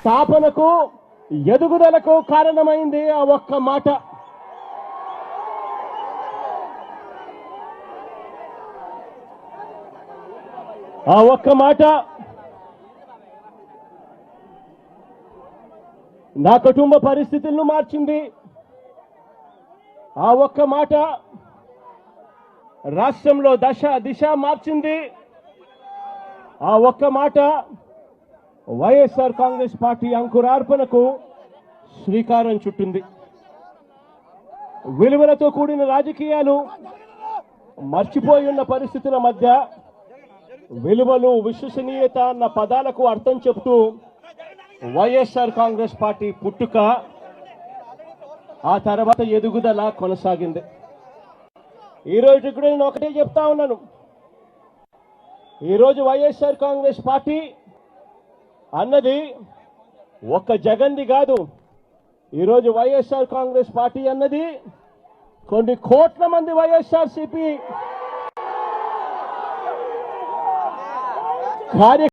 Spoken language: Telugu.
స్థాపనకు ఎదుగుదలకు కారణమైంది ఆ ఒక్క మాట. ఆ ఒక్క మాట నా కుటుంబ పరిస్థితులను మార్చింది. ఆ ఒక్క మాట రాష్ట్రంలో దిశ మార్చింది. ఆ ఒక్క మాట వైఎస్ఆర్ కాంగ్రెస్ పార్టీ అంకురార్పణకు శ్రీకారం చుట్టింది. విలువలతో కూడిన రాజకీయాలు మర్చిపోయి ఉన్న పరిస్థితుల మధ్య విలువలు, విశ్వసనీయత అన్న పదాలకు అర్థం చెబుతూ వైఎస్ఆర్ కాంగ్రెస్ పార్టీ పుట్టుక, ఆ తర్వాత ఎదుగుదల కొనసాగింది. ఈరోజు కూడా నేను ఒకటే చెప్తా ఉన్నాను. ఈరోజు వైఎస్ఆర్ కాంగ్రెస్ పార్టీ అన్నది ఒక్క జగన్ది కాదు. ఈరోజు వైఎస్ఆర్ కాంగ్రెస్ పార్టీ అన్నది కొన్ని కోట్ల మంది వైఎస్ఆర్సీపీ